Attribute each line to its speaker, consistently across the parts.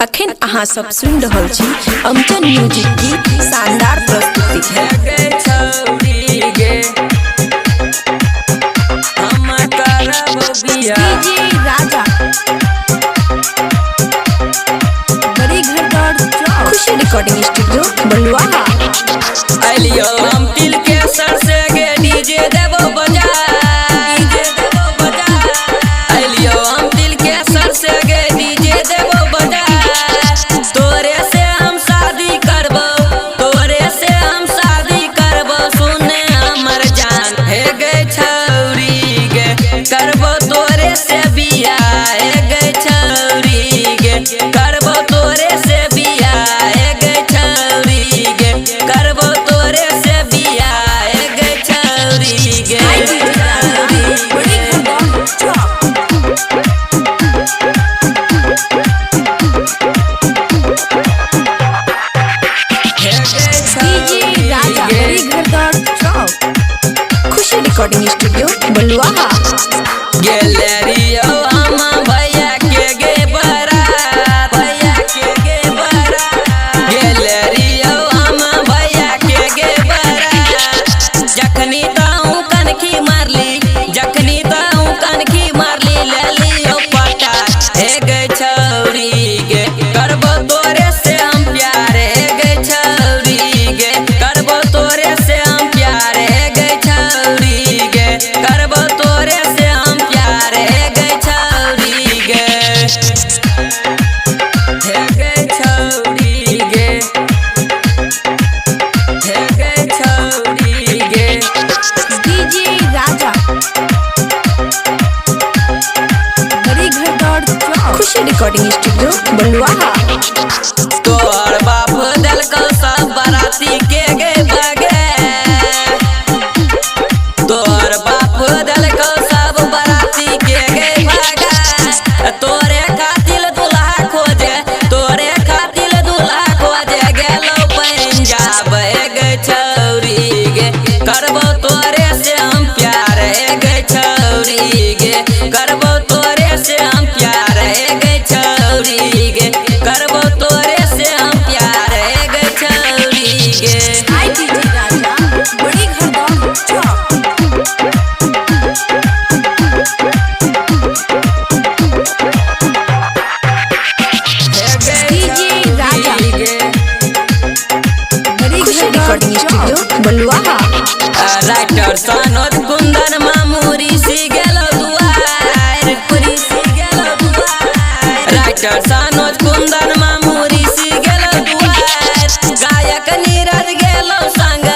Speaker 1: अखन अहाँ सब सुन रहल छी अमजन म्यूजिक की शानदार प्रस्तुति है। डीजे राजा बड़ी घर दौड़ खुशी रिकॉर्डिंग स्टूडियो बलुआहा।
Speaker 2: अलियो हम तिल के सर से गे डीजे देवो बजा, डीजे देवो बजा। अलियो हम तिल के सर से गे डीजे देवो बजा। तोरे से हम शादी करबो, तोरे से हम शादी करबो। सुने हमर जान हे गे छौरी गे, करबो तोरे से बियाह हे गे छौरी गे, करबो तोरे से बियाह हे गे छौरी गे, करबो तोरे से बियाह हे गे छौरी गे।
Speaker 1: डीजे राजा बड़ी घर दौड़ खुशी रिकॉर्डिंग स्टूडियो बलुआहा।
Speaker 2: गैलरियो हम भैया के गे बारात, भैया के गे बारात। गैलरियो हम भैया के गे बारात। जखनी ताऊ कनखी मारली, जखनी ताऊ कनखी मारली, ले लियो पटा हे गे छौरी गे, करबो तोरे से हम प्यार हे गे छौरी गे, करबो तोरे से हम प्यार हे गे छौरी गे, करबो तोरे से हम प्यार हे गे छौरी गे, हे गे छौरी गे, हे गे छौरी गे।
Speaker 1: डीजे राजा बड़ी घर दौड़ खुशी रिकॉर्डिंग स्टूडियो बलुआहा।
Speaker 2: तोर बाप देलको सब बराती के गे भागे, तोर बाप देलको सब बराती के गे भागा। तोरे खातिर दुल्हा खोजे, तोरे खातिर दुल्हा खोजे, गेलो पंजाब हे गे छौरी गे, करबो तोरे से हम प्यार हे गे छौरी गे, करबो तोरे से हम प्यार हे गे छौरी गे, करबो तोरे से हम प्यार हे गे छौरी गे।
Speaker 1: डीजे राजा बड़ी घर दौड़ डीजे राजा बड़ी खुशी रिकॉर्डिंग स्टूडियो बलुआहा।
Speaker 2: राइटर सनोज कुंदन मामूरी सी गेलो दुआर, पूरी सी गेलो दुआर। राइटर सनोज कुंदन मामूरी सी गेलो दुआर। गायक नीरज गेलो संग,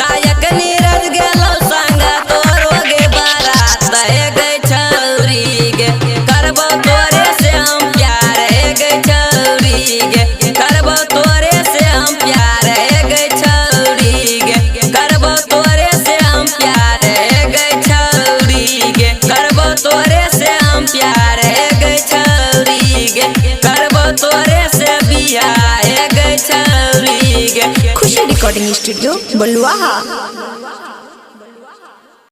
Speaker 2: गायक नीरज गेलो संग। तोरो गे बारात हे गे छौरी गे, करबो तोरे से हम प्यार हे गे छौरी गे, करबो तोरे से हम प्यार हे गे छौरी गे, करबो तोरे से हम प्यार हे गे छौरी गे, करबो तोरे से हम प्यार हे गे छौरी गे, करबो तोरे से बियाह हे गे छौरी गे।
Speaker 1: खुशी रिकॉर्डिंग स्टूडियो बलुआहा।